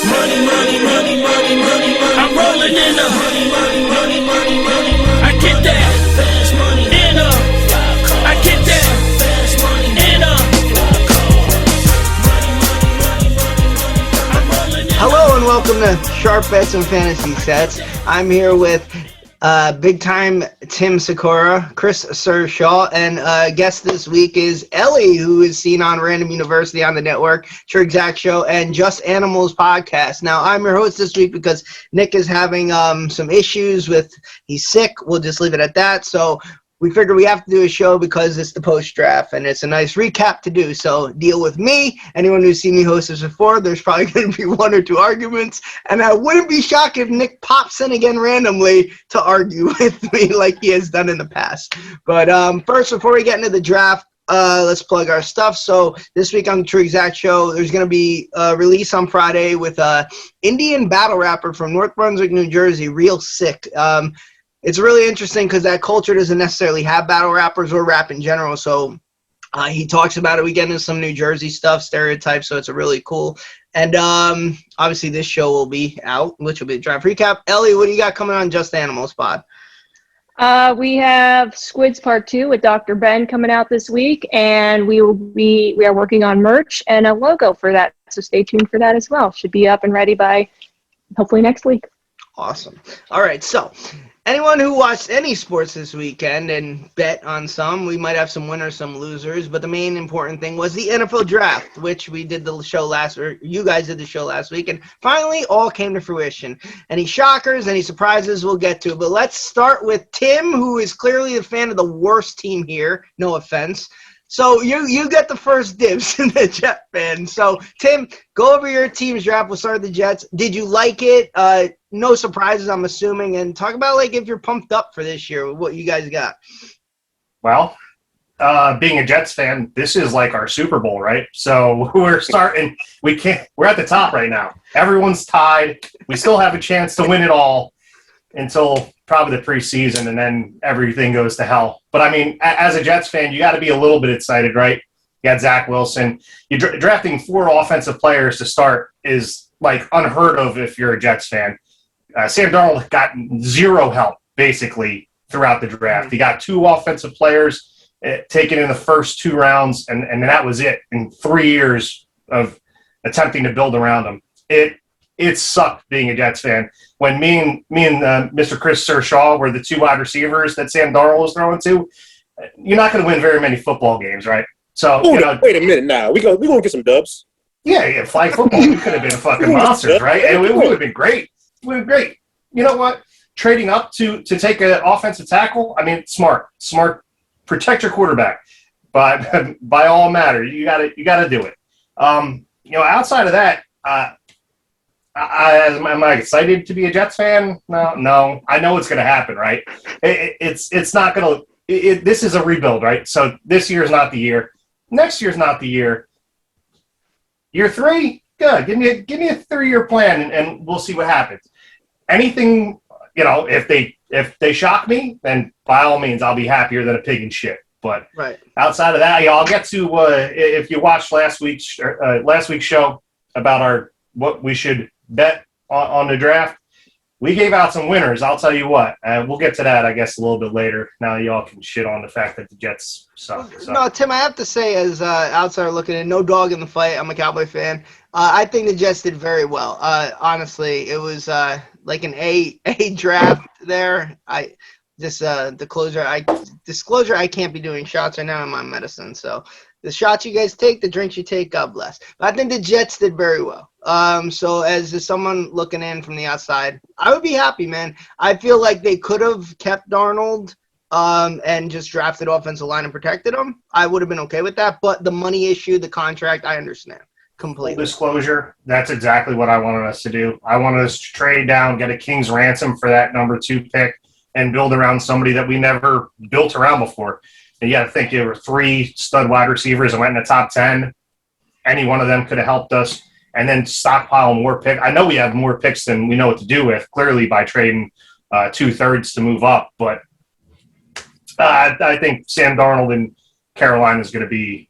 Money, money, money, money, money, money. I'm rolling in the money, money, money, money, money, money. I get that fast money in a. I get that fast money in a. Money, money, money, money, money. I'm rolling in. Hello and welcome to Sharp Bets and Fantasy Sets. I'm here with big time Tim Sakura, Chris Sershaw, and guest this week is Elly, who is seen on Random University on the network, TruExact Show, and Just Animals podcast. Now, I'm your host this week because Nick is having some issues with, he's sick. We'll just leave it at that. So we figured we have to do a show because it's the post-draft, and it's a nice recap to do. So deal with me. Anyone who's seen me host this before, there's probably going to be one or two arguments, and I wouldn't be shocked if Nick pops in again randomly to argue with me like he has done in the past. But first, before we get into the draft, let's plug our stuff. So this week on the TruExact Show, there's going to be a release on Friday with Indian battle rapper from North Brunswick, New Jersey, Real Sick. It's really interesting because that culture doesn't necessarily have battle rappers or rap in general. So he talks about it. We get into some New Jersey stuff, stereotypes. So it's a really cool. And obviously this show will be out, which will be a draft recap. Elly, what do you got coming on Just Animals pod? We have Squids Part 2 with Dr. Ben coming out this week, and we are working on merch and a logo for that. So stay tuned for that as well. Should be up and ready by hopefully next week. Awesome. All right. So anyone who watched any sports this weekend and bet on some, we might have some winners, some losers, but the main important thing was the NFL draft, which we did the show you guys did the show last week, and finally all came to fruition. Any shockers, any surprises we'll get to, but let's start with Tim, who is clearly a fan of the worst team here, no offense. So you get the first dibs in the Jet fan. So, Tim, go over your team's draft. We'll start with the Jets. Did you like it? No surprises, I'm assuming. And talk about, like, if you're pumped up for this year, what you guys got. Well, being a Jets fan, this is like our Super Bowl, right? So we're starting. We're at the top right now. Everyone's tied. We still have a chance to win it all until probably the preseason, and then everything goes to hell. But, I mean, as a Jets fan, you got to be a little bit excited, right? You got Zach Wilson. You're drafting 4 offensive players to start is, like, unheard of if you're a Jets fan. Sam Darnold got 0 help, basically, throughout the draft. He got 2 offensive players taken in the first 2 rounds, and that was it in 3 years of attempting to build around him. It sucked being a Jets fan. When me and Mr. Chris Sershaw were the 2 wide receivers that Sam Darnold was throwing to, you're not going to win very many football games, right? So wait a minute now. We gonna get some dubs. Yeah, flag football. We could have been fucking monsters, right? And it would have been great. It would have been great. You know what? Trading up to take an offensive tackle, I mean, smart. Protect your quarterback. But by all matter, you gotta do it. Outside of that, am I excited to be a Jets fan? No. I know it's going to happen, right? It's not going to. This is a rebuild, right? So this year's not the year. Next year's not the year. Year 3, good. Give me a 3-year plan, and we'll see what happens. Anything, if they shock me, then by all means, I'll be happier than a pig in shit. But right. Outside of that, I'll get to if you watched last week's show about what we should bet on the draft. We gave out some winners. I'll tell you what. We'll get to that, I guess, a little bit later. Now y'all can shit on the fact that the Jets suck. So. No, Tim, I have to say, as outsider looking in, no dog in the fight. I'm a Cowboy fan. I think the Jets did very well. Honestly, it was like an A draft there. Disclosure, I can't be doing shots right now in my medicine. So the shots you guys take, the drinks you take, God bless. But I think the Jets did very well. So as someone looking in from the outside, I would be happy, man. I feel like they could have kept Darnold and just drafted offensive line and protected him. I would have been okay with that. But the money issue, the contract, I understand completely. Full disclosure, that's exactly what I wanted us to do. I wanted us to trade down, get a king's ransom for that number 2 pick, and build around somebody that we never built around before. And you got to think there were 3 stud wide receivers that went in the top 10. Any one of them could have helped us. And then stockpile more picks. I know we have more picks than we know what to do with, clearly by trading 2/3 to move up. But I think Sam Darnold in Carolina is going to be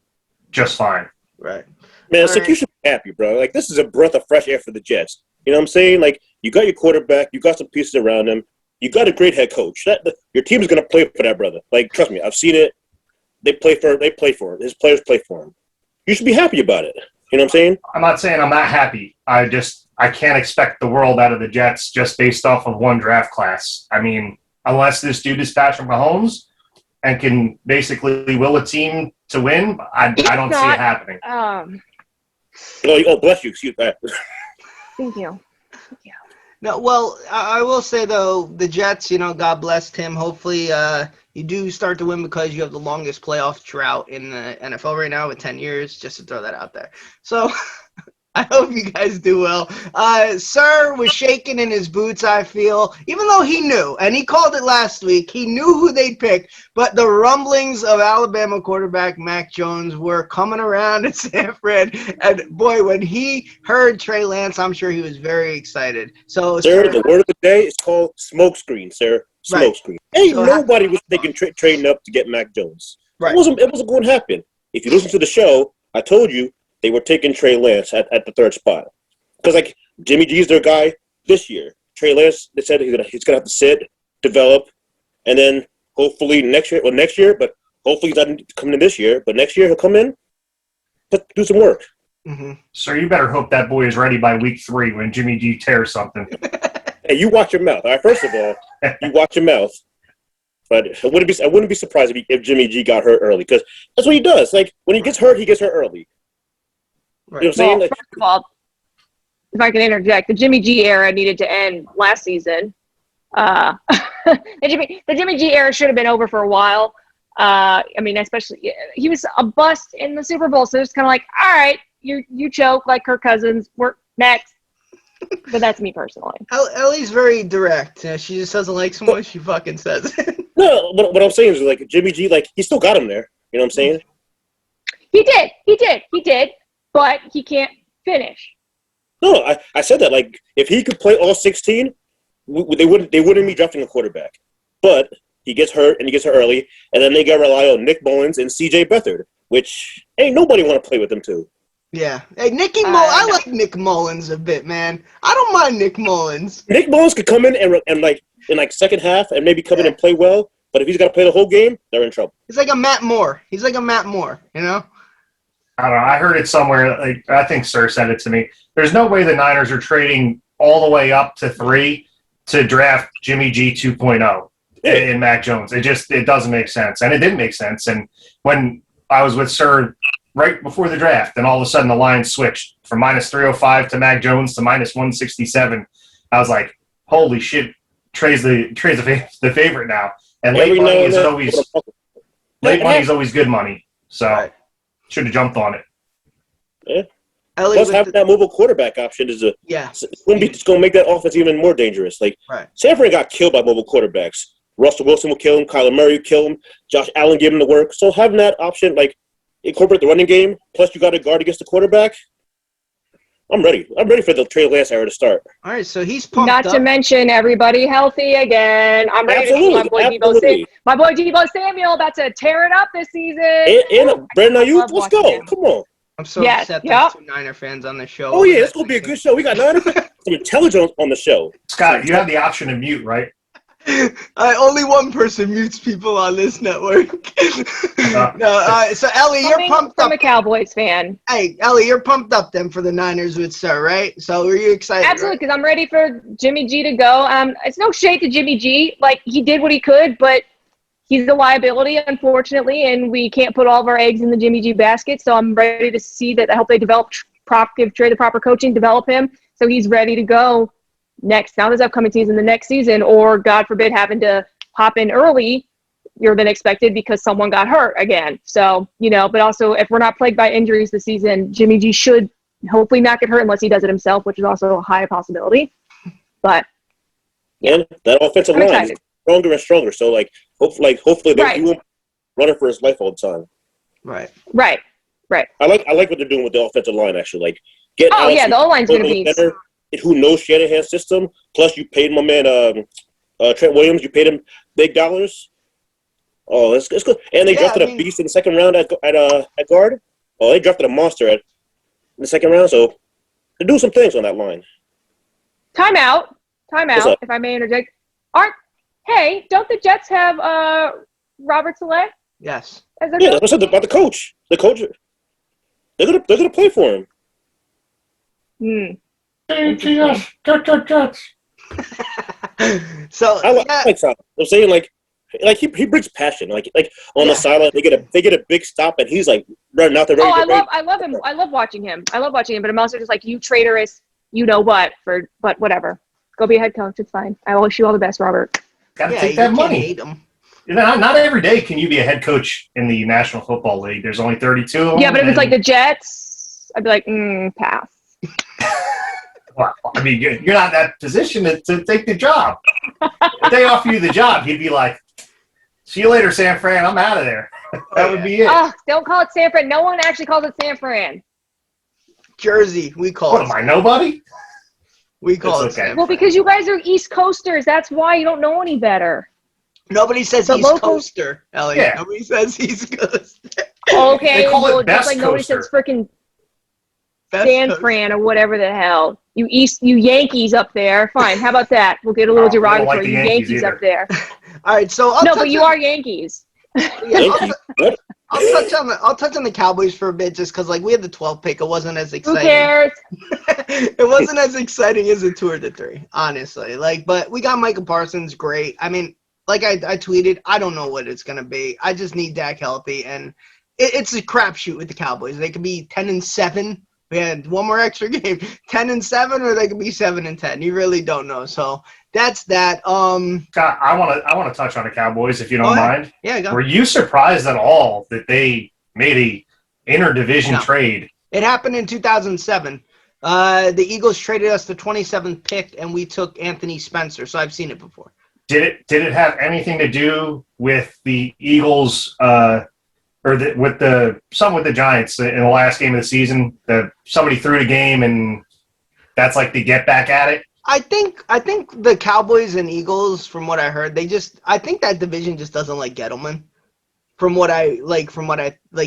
just fine. Right. Man, so you should happy, bro. Like, this is a breath of fresh air for the Jets. You know what I'm saying? Like, you got your quarterback, you got some pieces around him, you got a great head coach. Your team is gonna play for that, brother. Like, trust me, I've seen it. They play for him. His players play for him. You should be happy about it. You know what I'm saying? I'm not saying I'm not happy. I can't expect the world out of the Jets just based off of one draft class. I mean, unless this dude is Patrick Mahomes and can basically will a team to win, I don't see it happening. Oh, bless you. Excuse that. Thank you. No, well, I will say though, the Jets, God bless Tim. Hopefully, you do start to win because you have the longest playoff drought in the NFL right now with 10 years. Just to throw that out there. So, I hope you guys do well. Sir was shaking in his boots, I feel, even though he knew, and he called it last week. He knew who they'd pick, but the rumblings of Alabama quarterback Mac Jones were coming around at San Fran. And boy, when he heard Trey Lance, I'm sure he was very excited. So, sir, the word of the day is called smokescreen, sir. Smokescreen. Right. Ain't nobody was taking trading up to get Mac Jones. Right. It wasn't going to happen. If you listen to the show, I told you, they were taking Trey Lance at the third spot. Because, like, Jimmy G's their guy this year. Trey Lance, they said he's gonna have to sit, develop, and then hopefully next year, but hopefully he's not coming in this year, but next year he'll come in, do some work. Mm-hmm. So you better hope that boy is ready by week 3 when Jimmy G tears something. Hey, you watch your mouth. All right, first of all, you watch your mouth. But I wouldn't be surprised if Jimmy G got hurt early, because that's what he does. Like, when he gets hurt early. Right. You know what I'm saying? First of all, if I can interject, the Jimmy G era needed to end last season. The Jimmy G era should have been over for a while. I mean, especially he was a bust in the Super Bowl, so it's kind of like, all right, you choke like Kirk Cousins. We're next. But that's me personally. Elly's very direct. She just doesn't like someone. She fucking says it. No, but what I'm saying is, like, Jimmy G, like, he still got him there. You know what I'm saying? He did, but he can't finish. No, I said that. Like, if he could play all 16, they wouldn't be drafting a quarterback. But he gets hurt, and he gets hurt early, and then they got to rely on Nick Mullins and C.J. Beathard, which ain't nobody want to play with them too. Yeah. Hey, I like Nick Mullins a bit, man. I don't mind Nick Mullins. Nick Mullins could come in and like in like second half and maybe come in and play well, but if he's got to play the whole game, they're in trouble. He's like a Matt Moore. I don't know. I heard it somewhere. Like, I think Sir said it to me. There's no way the Niners are trading all the way up to 3 to draft Jimmy G 2.0 in Mac Jones. It doesn't make sense, and it didn't make sense. And when I was with Sir right before the draft, and all of a sudden the line switched from -305 to Mac Jones to -167. I was like, "Holy shit! Trey's the favorite now." And late money is always good money. So should have jumped on it. Yeah. Plus, having that mobile quarterback option is it's going to make that offense even more dangerous. Like, San Fran got killed by mobile quarterbacks. Russell Wilson will kill him. Kyler Murray will kill him. Josh Allen gave him the work. So having that option, like, incorporate the running game, plus you got a guard against the quarterback. I'm ready. I'm ready for the Trey Lance era to start. All right, so he's pumped Not up. to mention everybody healthy again. I'm ready to see my boy Deebo Samuel about to tear it up this season. And Brandon Ayuk, let's go. Come on. I'm so upset there's 2 Niner fans on the show. Oh, yeah, it's going to be a good show. We got Niner fans. Some intelligence on the show. Scott, you have the option to mute, right? Only one person mutes people on this network. So Elly, you're pumped up. I'm a Cowboys fan. Hey, Elly, you're pumped up then for the Niners with Sir, right? So are you excited? Absolutely, because I'm ready for Jimmy G to go. It's no shade to Jimmy G. Like, he did what he could, but he's a liability, unfortunately, and we can't put all of our eggs in the Jimmy G basket. So I'm ready to see that. I hope they give Trey the proper coaching, develop him, so he's ready to go not this upcoming season, the next season, or God forbid having to hop in earlier than expected because someone got hurt again. So, but also if we're not plagued by injuries this season, Jimmy G should hopefully not get hurt unless he does it himself, which is also a high possibility. But and that offensive line is stronger and stronger. So hopefully he won't run it for his life all the time. Right. I like what they're doing with the offensive line actually. Like the O-line's going to be better. Who knows Shanahan's system? Plus, you paid my man Trent Williams. You paid him big dollars. Oh, that's good. And they drafted a beast in the second round at guard. Oh, they drafted a monster at in the second round. So they do some things on that line. Timeout. What's up? If I may interject. Hey, don't the Jets have Robert Saleh Yes. as their Yeah, coach? that's about the coach. The coach, they're gonna play for him. Jets. So I like Saleh. I'm saying like he brings passion. Like on the sideline, they get a big stop, and he's like running out there. Oh, I love him. I love watching him. But I'm also just like, you traitorous, you know what? But whatever. Go be a head coach. It's fine. I wish you all the best, Robert. Gotta take that you money. Can't hate him. Not every day can you be a head coach in the National Football League. There's only 32 of them. Yeah, but if it's like the Jets, I'd be like, pass. Well, I mean, you're not in that position to take the job. If they offer you the job, he'd be like, see you later, San Fran. I'm out of there. That would be it. Oh, don't call it San Fran. No one actually calls it San Fran. Jersey, we call What it. am I, nobody? We call it. It's okay. San Well, Fran. because you guys are East Coasters. That's why you don't know any better. Nobody says The East local- Coaster, Elly. Yeah. Nobody says East Coaster. Okay, They call it well, Best just like nobody Coaster. says freaking Best San Coaster. Fran or whatever the hell. You Yankees up there. Fine. How about that? We'll get a little Oh, we don't like derogatory. the You Yankees Yankees either. up there. All right, so No, but you are Yankees. Yankee. What? I'll touch on the Cowboys for a bit, just because like we had the 12th pick. It wasn't as Who exciting. cares? It wasn't as exciting as a 2 or the 3, honestly. But we got Micah Parsons, great. I mean, like I tweeted, I don't know what it's gonna be. I just need Dak healthy, and it's a crapshoot with the Cowboys. They could be 10-7. We had one more extra game, 10-7, or they could be 7-10. You really don't know. So that's that. Scott, I want to touch on the Cowboys if you don't mind. Yeah, go. Were you surprised at all that they made a interdivision trade? It happened in 2007. The Eagles traded us the 27th pick, and we took Anthony Spencer. So I've seen it before. Did it have anything to do with the Eagles with the Giants in the last game of the season? That somebody threw the game and that's like the get back at it? I think the Cowboys and Eagles, from what I heard, I think that division just doesn't like Gettleman. From what I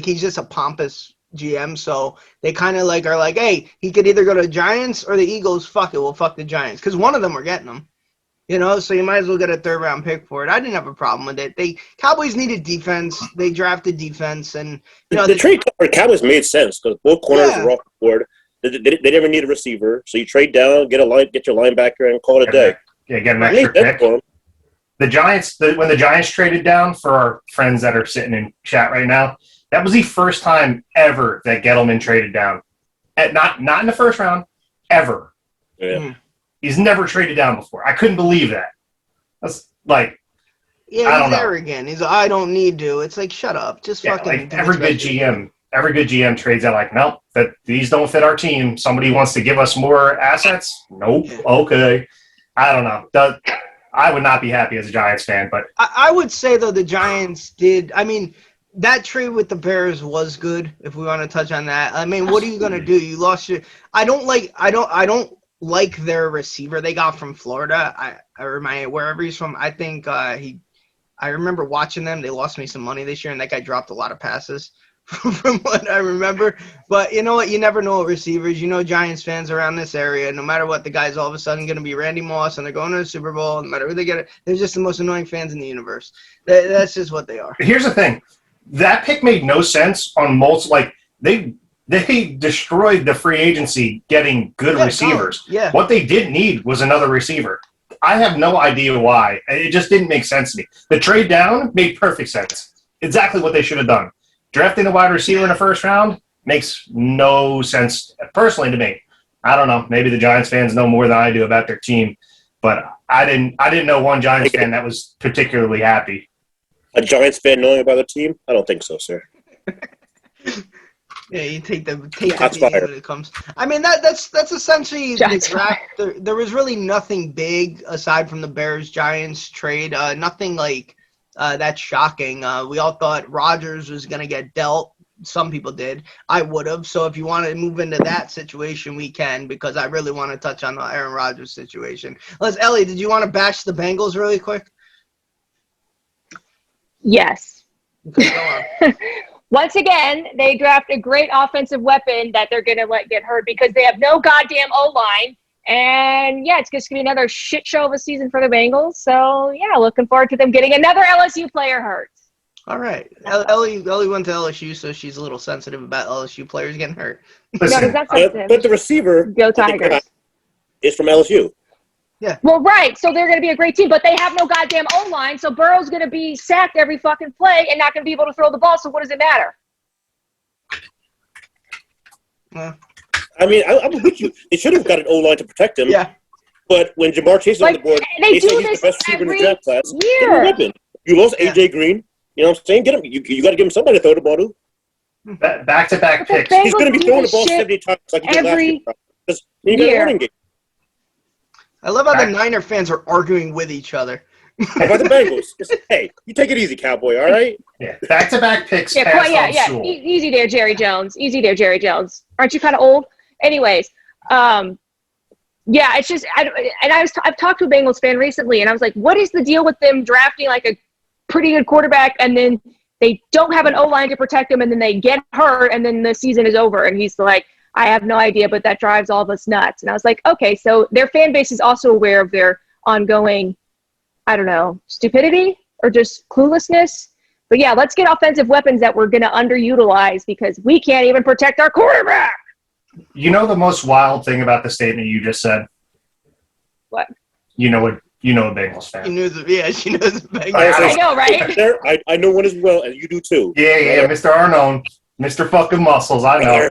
he's just a pompous GM, so they kind of are like, hey, he could either go to Giants or the Eagles. Fuck it, we'll fuck the Giants, because one of them are getting them. So you might as well get a 3rd round pick for it. I didn't have a problem with it. Cowboys needed defense. They drafted defense, and the trade for Cowboys made sense because both corners were off the board. They never need a receiver, so you trade down, get your linebacker, and call it a day. Yeah, get an extra pick. The Giants, when the Giants traded down, for our friends that are sitting in chat right now, that was the first time ever that Gettleman traded down. Not in the 1st round, ever. Yeah. He's never traded down before. I couldn't believe that. That's like, yeah, I don't he's know. arrogant. He's like, I don't need to. It's like, shut up, just fucking. Like every good GM trades out like, nope, that these don't fit our team. Somebody wants to give us more assets. Nope. Okay. I don't know. I would not be happy as a Giants fan, but I would say though the Giants did. I mean, that trade with the Bears was good. If we want to touch on that, I mean, what are you gonna do? You lost your. I don't like their receiver they got from Florida. I remind wherever he's from. I think I remember watching them. They lost me some money this year, and that guy dropped a lot of passes from what I remember. But you know what? You never know what receivers. Giants fans around this area, no matter what, the guy's all of a sudden going to be Randy Moss, and they're going to the Super Bowl. No matter who they get, they're just the most annoying fans in the universe. That's just what they are. Here's the thing. That pick made no sense on multiple. Like, they destroyed the free agency getting good receivers. Yeah. What they did need was another receiver. I have no idea why. It just didn't make sense to me. The trade down made perfect sense. Exactly what they should have done. Drafting a wide receiver in the 1st round makes no sense personally to me. I don't know. Maybe the Giants fans know more than I do about their team, but I didn't know one Giants fan that was particularly happy. A Giants fan knowing about the team? I don't think so, sir. Yeah, you take the Shots when fired. it comes. I mean, that's essentially the Shots draft. There was really nothing big aside from the Bears-Giants trade. Nothing like that's shocking. We all thought Rodgers was going to get dealt. Some people did. I would have. So if you want to move into that situation, we can, because I really want to touch on the Aaron Rodgers situation. Elly, did you want to bash the Bengals really quick? Yes. Okay, go on. once again, they draft a great offensive weapon that they're going to let get hurt because they have no goddamn O-line. And, yeah, it's just going to be another shit show of a season for the Bengals. So, yeah, looking forward to them getting another LSU player hurt. All right. Elly went to LSU, so she's a little sensitive about LSU players getting hurt. Listen, no, that's sensitive. But the receiver Go Tigers. Is from LSU. Yeah. Well, right. So they're going to be a great team, but they have no goddamn O-line. So Burrow's going to be sacked every fucking play and not going to be able to throw the ball. So what does it matter? I mean, I'm with you. They should have got an O-line to protect him. Yeah. But when Jamar Chase is on the board, they say he's the best receiver in the draft class. Give him a weapon. You lost AJ Green. You know what I'm saying? Get him. You got to give him somebody to throw the ball to. Back-to-back picks. He's going to be throwing the ball 70 times like he did last year. Because you got a running game. I love how the Niner fans are arguing with each other. How about the Bengals? Hey, you take it easy, Cowboy, all right? Yeah, back-to-back picks. Yeah. Easy there, Jerry Jones. Easy there, Jerry Jones. Aren't you kind of old? Anyways, yeah, it's just I've talked to a Bengals fan recently, and I was like, what is the deal with them drafting like a pretty good quarterback, and then they don't have an O-line to protect him, and then they get hurt, and then the season is over, and he's like, I have no idea, but that drives all of us nuts. And I was like, okay, so their fan base is also aware of their ongoing, I don't know, stupidity or just cluelessness. But yeah, let's get offensive weapons that we're going to underutilize because we can't even protect our quarterback. You know the most wild thing about the statement you just said? What? You know a Bengals fan. She knows the Bengals. I know, right? I know one as well, and you do too. Yeah, Mr. Arnone. Mr. fucking Muscles, I know.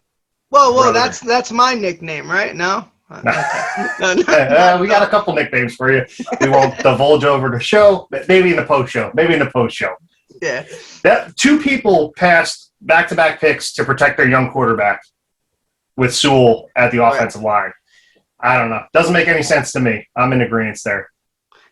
Well, that's my nickname, right? No? No. We got a couple nicknames for you. We won't divulge over the show, but maybe in the post show. Yeah. That two people passed back-to-back picks to protect their young quarterback with Sewell at the offensive line. I don't know. Doesn't make any sense to me. I'm in agreement there.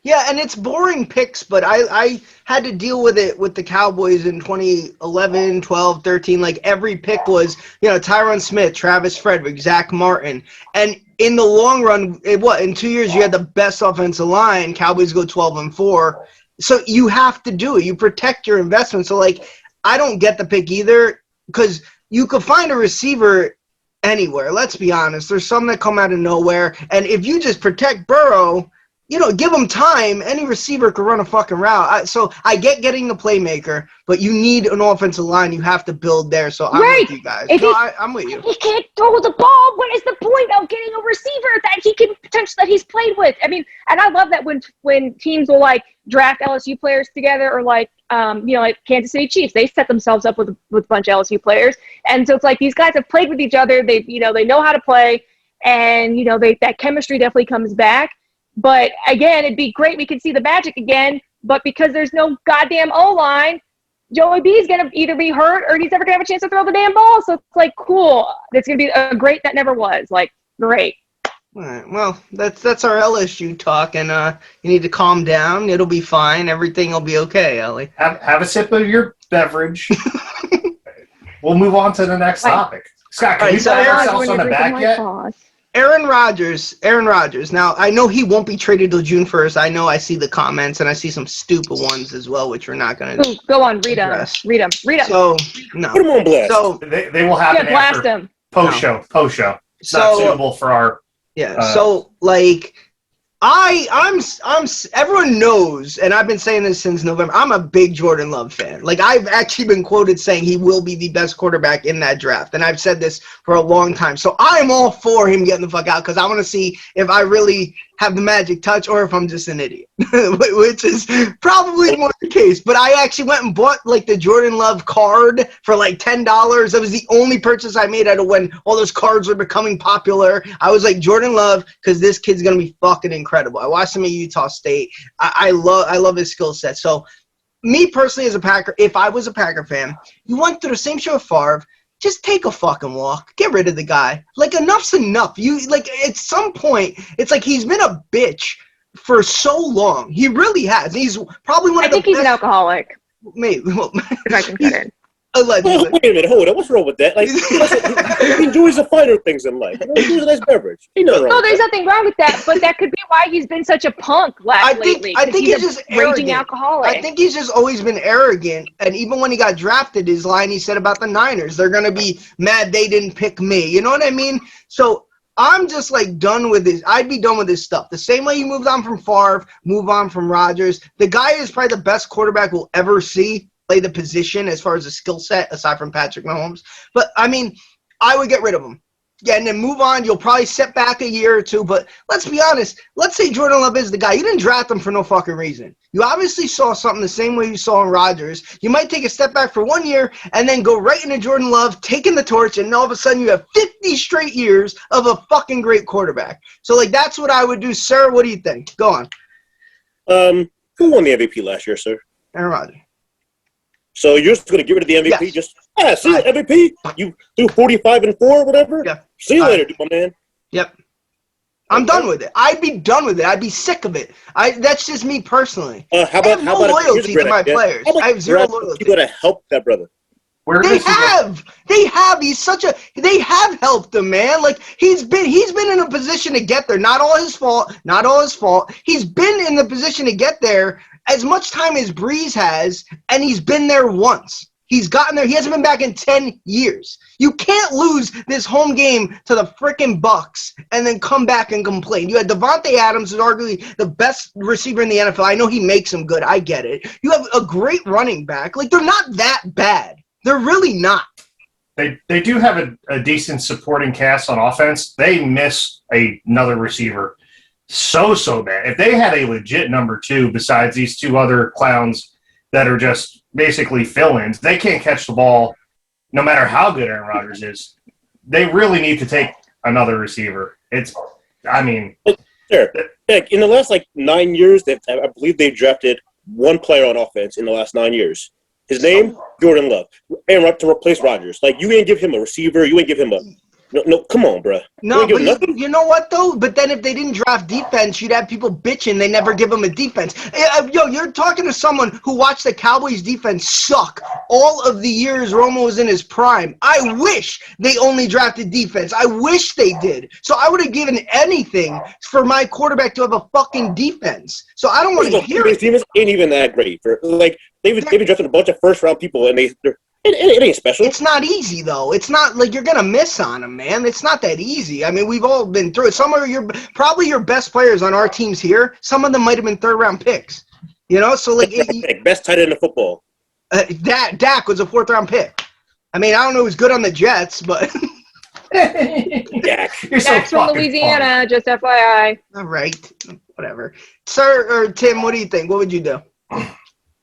Yeah, and it's boring picks, but I had to deal with it with the Cowboys in 2011, 12, 13. Like, every pick was, Tyron Smith, Travis Frederick, Zach Martin. And in the long run, in 2 years, you had the best offensive line. Cowboys go 12-4. So you have to do it. You protect your investment. So, I don't get the pick either because you could find a receiver anywhere. Let's be honest. There's some that come out of nowhere. And if you just protect Burrow – give them time. Any receiver could run a fucking route. So I get getting a playmaker, but you need an offensive line. You have to build there. So I'm with you guys. I'm with you. He can't throw the ball. What is the point of getting a receiver that he can potentially that he's played with? I mean, and I love that when teams will draft LSU players together or like Kansas City Chiefs, they set themselves up with a bunch of LSU players, and so it's like these guys have played with each other. They they know how to play, and that chemistry definitely comes back. But again, it'd be great. We could see the magic again. But because there's no goddamn O-line, Joey B is going to either be hurt or he's never going to have a chance to throw the damn ball. So it's cool. It's going to be a great that never was. Great. All right. Well, that's our LSU talk. And you need to calm down. It'll be fine. Everything will be okay, Elly. Have a sip of your beverage. We'll move on to the next topic. Scott, can we pat ourselves on the back yet? Aaron Rodgers. Now, I know he won't be traded till June 1st. I know I see the comments, and I see some stupid ones as well, which we're not going to go on, read them. So, no. Put them on blast. So, they will happen blast them. Post show. It's not suitable for our... Yeah, everyone knows, and I've been saying this since November, I'm a big Jordan Love fan. I've actually been quoted saying he will be the best quarterback in that draft, and I've said this for a long time. So I'm all for him getting the fuck out because I want to see if I really have the magic touch or if I'm just an idiot, which is probably more the case. But I actually went and bought the Jordan Love card for $10. That was the only purchase I made out of when all those cards were becoming popular. I was like, Jordan Love, because this kid's gonna be fucking incredible. I watched him at Utah State. I love his skill set. So me personally as a Packer, if I was a Packer fan, you went through the same shit with Favre. Just take a fucking walk. Get rid of the guy. Enough's enough. At some point, it's he's been a bitch for so long. He really has. He's probably one of the best. I think he's an alcoholic. Maybe. If I can cut in. Allegedly. Wait a minute, hold on. What's wrong with that? Like, he enjoys the finer things in life. He enjoys a nice beverage. Ain't nothing wrong No, with there's that. nothing wrong with that, but that could be why he's been such a punk lately. I think he's just a raging arrogant. alcoholic. I think he's just always been arrogant. And even when he got drafted, his line he said about the Niners, they're gonna be mad they didn't pick me. You know what I mean? So I'm just like done with this. I'd be done with this stuff. The same way you moved on from Favre, move on from Rodgers. The guy is probably the best quarterback we'll ever see play the position as far as a skill set, aside from Patrick Mahomes. But I mean, I would get rid of him. Yeah, and then move on. You'll probably set back a year or two. But let's be honest. Let's say Jordan Love is the guy. You didn't draft him for no fucking reason. You obviously saw something the same way you saw in Rodgers. You might take a step back for 1 year and then go right into Jordan Love, taking the torch, and all of a sudden you have 50 straight years of a fucking great quarterback. So, like, that's what I would do. Sir, what do you think? Go on. Who won the MVP last year, sir? Aaron Rodgers. So you're just going to get rid of the MVP? Yes. See you, MVP. You do 45-4 or whatever? Yeah. See you later, my man. Yep. I'm done with it. I'd be done with it. I'd be sick of it. That's just me personally. How about loyalty to my players. I have zero loyalty. You got to help that brother. They have. He's such a. They have helped him, man. Like he's been in a position to get there. Not all his fault. He's been in the position to get there as much time as Breeze has, and he's been there once. He's gotten there. He hasn't been back in 10 years. You can't lose this home game to the frickin' Bucks and then come back and complain. You had Devontae Adams, who's arguably the best receiver in the NFL. I know he makes him good. I get it. You have a great running back. Like, they're not that bad. They're really not. They do have a decent supporting cast on offense. They miss another receiver so bad. If they had a legit number two besides these two other clowns that are just basically fill-ins, they can't catch the ball no matter how good Aaron Rodgers is. They really need to take another receiver. Sure. In the last 9 years, I believe they've drafted one player on offense in the last 9 years. His name, Jordan Love. Aaron Rodgers to replace Rodgers. You ain't give him a receiver. You ain't give him a no. Come on, bro. No, but you know what though? But then if they didn't draft defense, you'd have people bitching they never give them a defense. Yo, you're talking to someone who watched the Cowboys defense suck all of the years Romo was in his prime. I wish they only drafted defense. I wish they did. So I would have given anything for my quarterback to have a fucking defense. So I don't want to hear it. Defense ain't even that great. They've been drafting a bunch of first round people, and it ain't special. It's not easy, though. It's not like you're going to miss on them, man. It's not that easy. I mean, we've all been through it. Some of probably your best players on our teams here, some of them might have been third-round picks. You know? So, best tight end in football. Dak was a fourth-round pick. I mean, I don't know who's good on the Jets, but... Dak. Dak's from Louisiana, funny. Just FYI. All right. Whatever. Sir or Tim, what do you think? What would you do?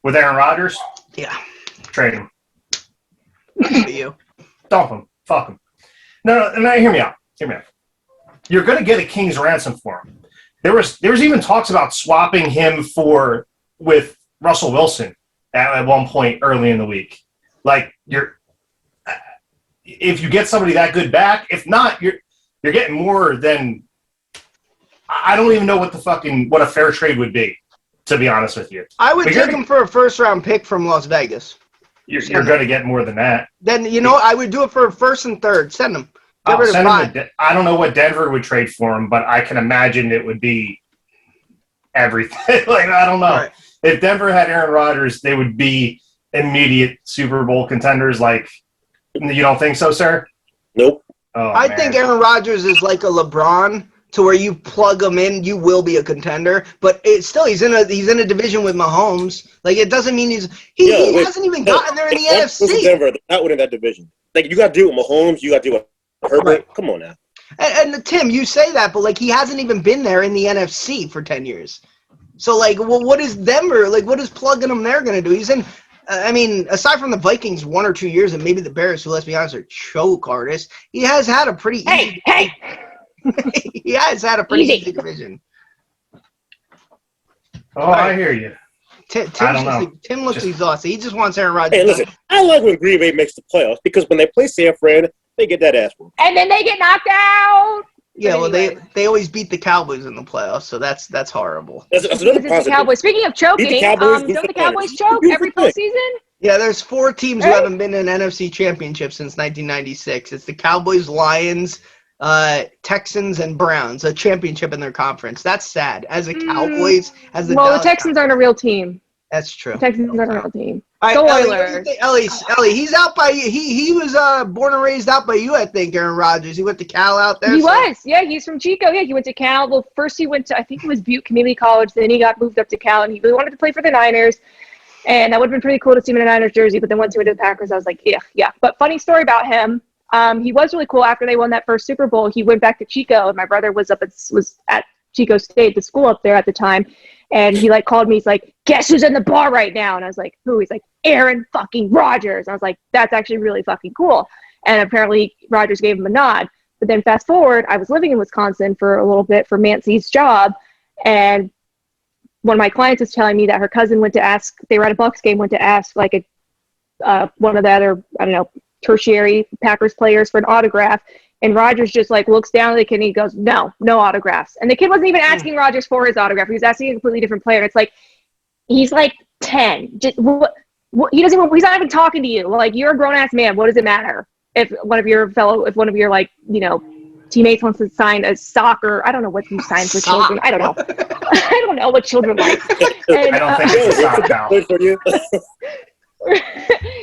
With Aaron Rodgers? Yeah. Trade him. You. Dump him. Fuck him. No, hear me out. You're going to get a king's ransom for him. There was even talks about swapping him with Russell Wilson at one point early in the week. If you get somebody that good back, if not, you're getting more than. I don't even know what a fair trade would be, to be honest with you. I would take him for a first-round pick from Las Vegas. You're going to get more than that. Then, I would do it for a first and third. Send him. Get rid of five. I don't know what Denver would trade for him, but I can imagine it would be everything. I don't know. Right. If Denver had Aaron Rodgers, they would be immediate Super Bowl contenders. You don't think so, sir? Nope. Oh, I think Aaron Rodgers is like a LeBron, to where you plug him in, you will be a contender. But he's in a division with Mahomes. It doesn't mean he hasn't even gotten there in the NFC. Denver, they're not winning that division. You got to do it with Mahomes. You got to do it with Herbert. Right. Come on now. And Tim, you say that, but he hasn't even been there in the NFC for 10 years. So what is Denver? What is plugging him there going to do? He's in. Aside from the Vikings 1 or 2 years, and maybe the Bears, who, let's be honest, are choke artists, he has had a pretty easy. Hey. He has had a pretty easy division. Oh, right. I hear you. Tim looks exhausted. He just wants Aaron Rodgers. Hey, listen, I like when Green Bay makes the playoffs because when they play San Fran, they get that ass whooped. And then they get knocked out. Yeah, well, they always beat the Cowboys in the playoffs, so that's horrible. That's another positive. Cowboys. Speaking of choking, don't the Cowboys choke every postseason? Yeah, there's 4 teams who haven't been in an NFC championship since 1996. It's the Cowboys, Lions, Texans, and Browns, a championship in their conference. That's sad. As a Cowboys, as the Dallas Texans aren't a real team. That's true. The Texans aren't a real team. All right, Go Elly, Oilers. Elly, he's out by you. He was born and raised out by you, I think, Aaron Rodgers. He went to Cal out there. He was. Yeah, he's from Chico. Yeah, he went to Cal. Well, first he went to, I think it was Butte Community College. Then he got moved up to Cal, and he really wanted to play for the Niners. And that would have been pretty cool to see him in a Niners jersey. But then once he went to the Packers, I was like, yeah. But funny story about him. He was really cool. After they won that first Super Bowl, he went back to Chico, and my brother was at Chico State, the school up there at the time. And he called me. He's like, guess who's in the bar right now? And I was like, who? He's like, Aaron fucking Rodgers. I was like, that's actually really fucking cool. And apparently Rodgers gave him a nod. But then fast forward, I was living in Wisconsin for a little bit for Mancy's job, and one of my clients was telling me that her cousin they were at a Bucs game, went to ask one of the other, I don't know, tertiary Packers players for an autograph. And Rodgers just looks down at the kid and he goes, no autographs. And the kid wasn't even asking Rodgers for his autograph. He was asking a completely different player. It's he's 10. Just, he's not even talking to you. You're a grown ass man. What does it matter if one of your teammates wants to sign a sock, or I don't know what you sign for children. I don't know. I don't know what children like. And, I don't think it's a sock now.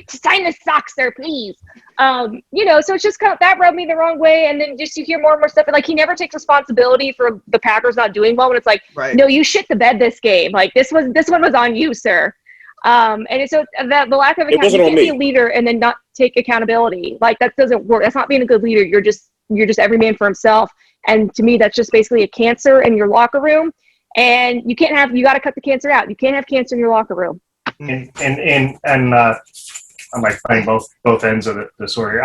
Sign the sock, sir, please. So it's just kind of, that rubbed me the wrong way. And then just you hear more and more stuff. And he never takes responsibility for the Packers not doing well. When it's no, you shit the bed this game. This one was on you, sir. And so the lack of accountability, you can't be a leader and then not take accountability. That doesn't work. That's not being a good leader. You're just every man for himself. And to me, that's just basically a cancer in your locker room. And you got to cut the cancer out. You can't have cancer in your locker room. And I'm playing both ends of the story.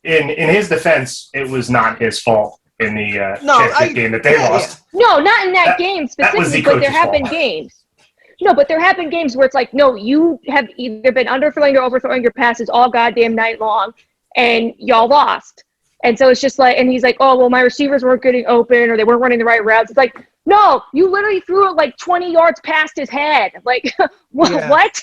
In his defense, it was not his fault in the championship game that they lost. No, not in that game specifically, but there have been games. No, but there have been games where it's no, you have either been underthrowing or overthrowing your passes all goddamn night long, and y'all lost. And so it's just and he's oh, well, my receivers weren't getting open or they weren't running the right routes. It's no, you literally threw it 20 yards past his head. What?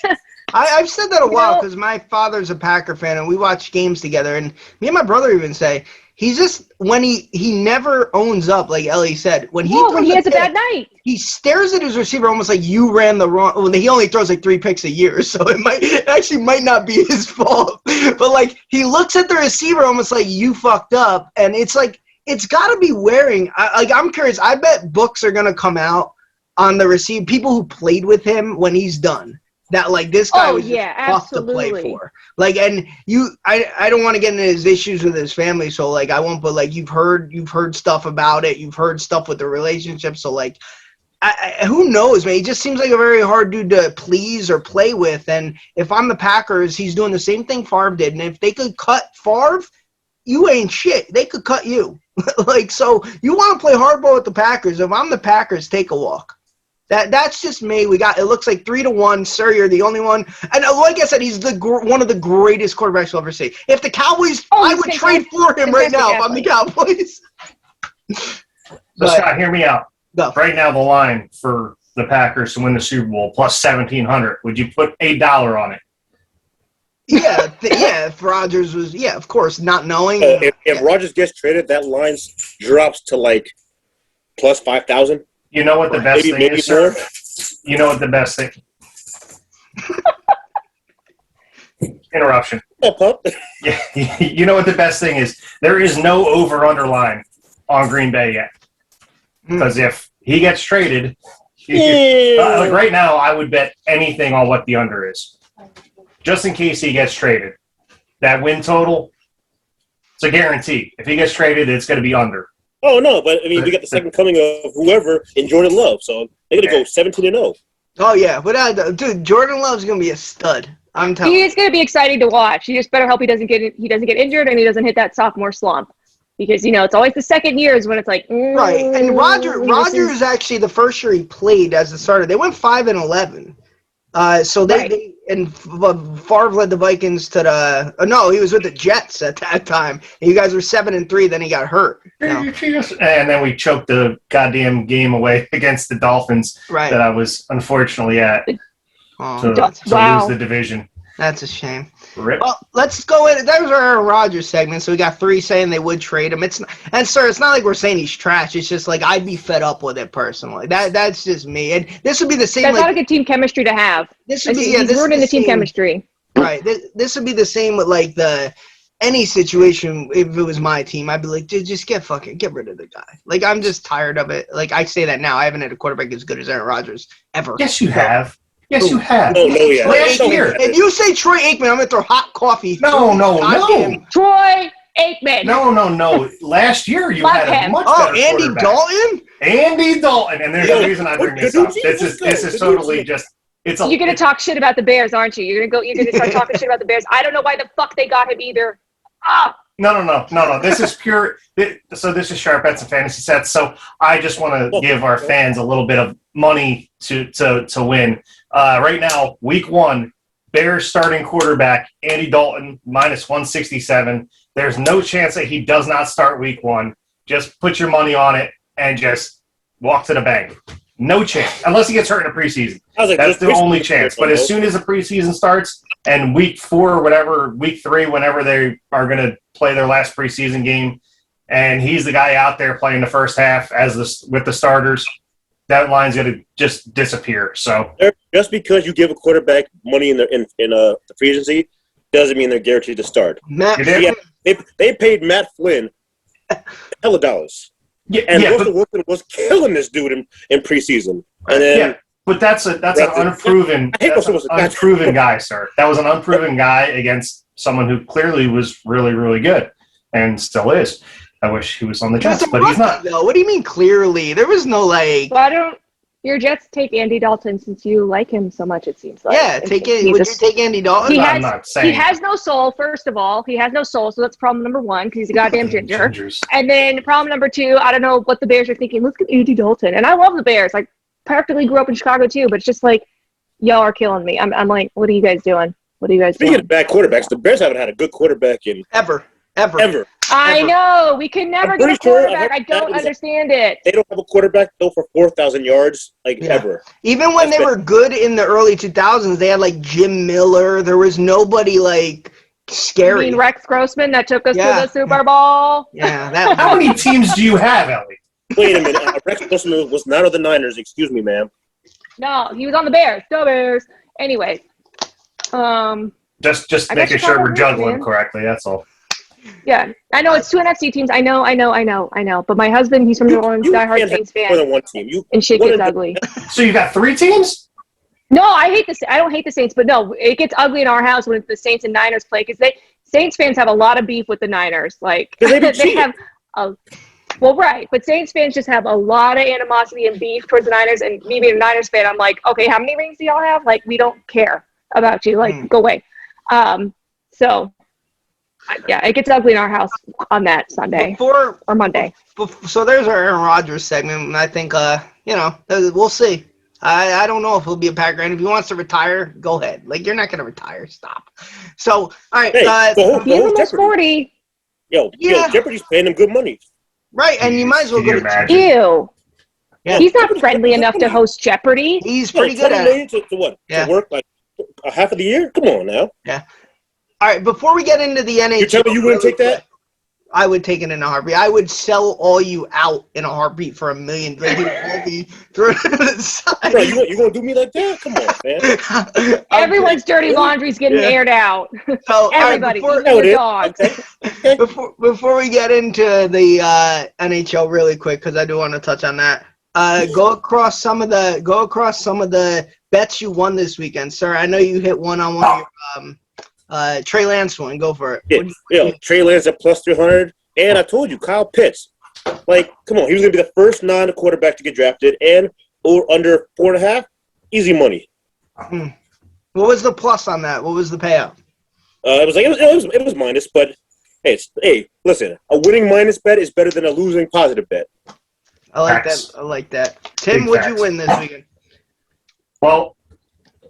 I've said that a while because my father's a Packer fan and we watch games together. And me and my brother even say he's just, when he never owns up, like Elly said. When he has a bad night, he stares at his receiver almost like you ran the wrong. Well, he only throws 3 picks a year, so it actually might not be his fault. But he looks at the receiver almost like you fucked up, and it's it's got to be wearing. I'm curious. I bet books are gonna come out on the receiver, people who played with him when he's done. That this guy was just tough to play for. And I don't want to get into his issues with his family, so I won't. But you've heard stuff about it. You've heard stuff with the relationship. So who knows, man? He just seems like a very hard dude to please or play with. And if I'm the Packers, he's doing the same thing Favre did. And if they could cut Favre, you ain't shit. They could cut you. So you want to play hardball with the Packers. If I'm the Packers, take a walk. That's just me. It looks 3-1. Sir, you're the only one. And like I said, he's one of the greatest quarterbacks we'll ever see. If the Cowboys, I would trade for him right now if I'm the Cowboys. So Scott, hear me out. Go. Right now, the line for the Packers to win the Super Bowl plus 1,700. Would you put $1 on it? Yeah, if Rodgers was, of course, not knowing. If Rodgers gets traded, that line drops to plus 5,000. You know what the best thing is, sir? You know what the best thing? Interruption. Yeah, you know what the best thing is? There is no over-under line on Green Bay yet. Because if he gets traded, right now, I would bet anything on what the under is. Just in case he gets traded. That win total, it's a guarantee. If he gets traded, it's going to be under. Oh, no, but, we got the second coming of whoever in Jordan Love, so they're going to go 17-0. Oh, yeah, but, dude, Jordan Love's going to be a stud. I'm telling you. He is going to be exciting to watch. You just better hope he doesn't get injured and he doesn't hit that sophomore slump. Because, it's always the second years when it's right. And Rodgers actually, the first year he played as the starter, they went 5-11. So Favre led the Vikings to he was with the Jets at that time. And you guys were 7-3, then he got hurt. And then we choked the goddamn game away against the Dolphins that I was unfortunately at to lose the division. That's a shame. Rip. Well, let's go in. That was our Rodgers segment. So we got 3 saying they would trade him. It's not like we're saying he's trash. It's just like I'd be fed up with it personally. That's just me. And this would be the same. That's not a good team chemistry to have. This would be He's ruining the team chemistry. Right. This would be the same with like any situation. If it was my team, I'd be like, dude, just get rid of the guy. Like I'm just tired of it. Like I say that now. I haven't had a quarterback as good as Aaron Rodgers ever. Yes, you have. Yes, you have. Oh, no, yeah. Last year. If you say Troy Aikman, I'm gonna throw hot coffee. No. Troy Aikman. No. Last year you had a much better Andy quarterback. Dalton. Andy Dalton, and there's a reason I bring this up. This is totally just. You're gonna talk shit about the Bears, aren't you? You're gonna start talking shit about the Bears. I don't know why the fuck they got him either. No. This is pure. So this is Sharp Bets and Fantasy Sets. So I just want to give our fans a little bit of money to win. Right now, week 1, Bears starting quarterback Andy Dalton minus 167. There's no chance that he does not start week 1. Just put your money on it and just walk to the bank. No chance, unless he gets hurt in the preseason. That's the only chance. But as soon as the preseason starts and week 4 or whatever, week 3, whenever they are going to play their last preseason game, and he's the guy out there playing the first half with the starters, that line's going to just disappear. So just because you give a quarterback money in the free agency doesn't mean they're guaranteed to start. They paid Matt Flynn hella dollars. And Russell Wilson was killing this dude in preseason. And then, but that's an unproven guy, sir. That was an unproven guy against someone who clearly was really, really good and still is. I wish he was on the Jets, but he's not. Though. What do you mean clearly? There was no like. Well, your Jets take Andy Dalton since you like him so much. It seems like. Yeah, would you take Andy Dalton? I'm not saying. He has no soul. First of all, he has no soul, so that's problem number 1 because he's a goddamn ginger. Gingers. And then problem number 2, I don't know what the Bears are thinking. Let's get Andy Dalton, and I love the Bears. Like, practically grew up in Chicago too, but it's just like y'all are killing me. I'm like, what are you guys doing? Speaking of bad quarterbacks, the Bears haven't had a good quarterback in ever. I know. We can never get a quarterback. I don't understand it. They don't have a quarterback though for 4,000 yards ever. Even when they were good in the early 2000s, they had like Jim Miller. There was nobody like scary. You mean Rex Grossman that took us to the Super Bowl? Yeah. How many teams do you have, Elly? Wait a minute. Rex Grossman was not of the Niners. Excuse me, ma'am. No, he was on the Bears. The Bears. Anyway. Just making sure we're juggling correctly. That's all. Yeah, I know it's 2 NFC teams. I know. But my husband, he's from New Orleans, diehard Saints fan. More than one team. And shit gets ugly. So you got 3 teams? No, I don't hate the Saints, but no, it gets ugly in our house when the Saints and Niners play because Saints fans have a lot of beef with the Niners. Like they have right, but Saints fans just have a lot of animosity and beef towards the Niners. And me being a Niners fan, I'm like, okay, how many rings do y'all have? Like, we don't care about you. Like, go away. It gets ugly in our house on that Sunday or Monday. So there's our Aaron Rodgers segment, and I think we'll see. I don't know if he'll be a Packer, and if he wants to retire, go ahead. Like, you're not going to retire. Stop. So, all right. He's almost 40. Yo, Jeopardy's paying him good money. Right, and you might as well go to Ew. Yeah. He's not friendly enough to host Jeopardy. He's pretty good at it. To what? Yeah. To work like a half of the year? Come on now. Yeah. All right, before we get into the NHL. You tell me you wouldn't take that? I would take it in a heartbeat. I would sell all you out in a heartbeat for $1 million. Like, throw it to the side. Bro, you gonna do me like that? Come on, man. Everyone's dirty laundry's getting aired out. So, everybody, right, even the dogs. Okay. Before we get into the NHL really quick, because I do want to touch on that. Go across some of the bets you won this weekend, sir. I know you hit one on one of your Trey Lance one. Go for it. Yeah, Trey Lance at plus 300. And I told you, Kyle Pitts. Like, come on. He was going to be the first non-quarterback to get drafted. And or under 4.5, easy money. What was the plus on that? What was the payout? It was minus, but hey, listen. A winning minus bet is better than a losing positive bet. I like that. Tim, what'd you win this weekend? Well,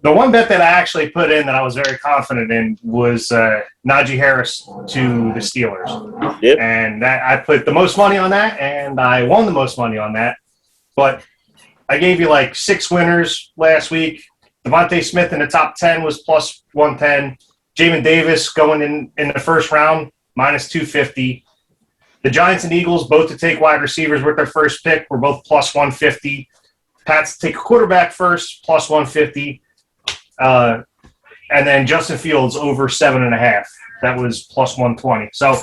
the one bet that I actually put in that I was very confident in was Najee Harris to the Steelers. Yep. And I put the most money on that, and I won the most money on that. But I gave you like 6 winners last week. Devontae Smith in the top 10 was plus 110. Jamin Davis going in the first round, minus 250. The Giants and Eagles, both to take wide receivers with their first pick, were both plus 150. Pats to take a quarterback first, plus 150. And then Justin Fields over 7.5. That was plus 120. So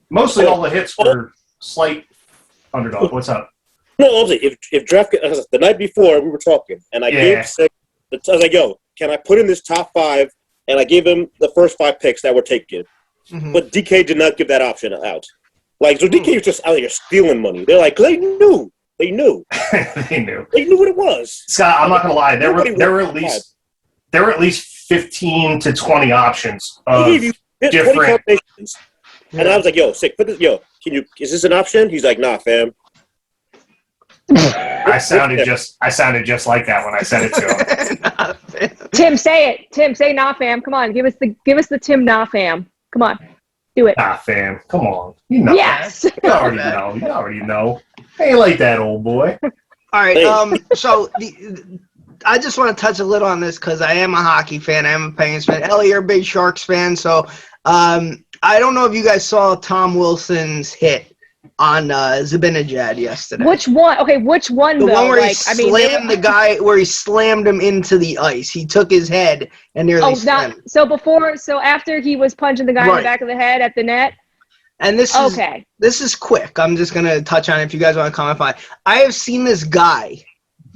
mostly all the hits were slight underdog. What's up? No, honestly, if draft the night before we were talking, and I gave six, I was like, "Yo, can I put in this top 5?" And I gave him the first 5 picks that were taken, but DK did not give that option out. Like, so DK was just out here stealing money. They're like, they knew, they knew what it was. Scott, I'm not gonna lie, there were at least 15 to 20 options of different 20 combinations. And I was like, "Yo, sick, put this. Yo, is this an option?" He's like, "Nah, fam." I sounded just like that when I said it to him. Tim, say it. Tim, say nah, fam. Come on, give us the Tim nah, fam. Come on, do it. Nah, fam. Come on, you know. Yes. You already know. Ain't like that, old boy. All right. So I just want to touch a little on this because I am a hockey fan. I am a Penguins fan. Elly, you're a big Sharks fan, so I don't know if you guys saw Tom Wilson's hit on Zibanejad yesterday. Which one? Okay, which one? The one where he slammed the guy, where he slammed him into the ice. He took his head and nearly slammed him. So after he was punching the guy in the back of the head at the net. And this is quick. I'm just gonna touch on it if you guys want to comment on it. I have seen this guy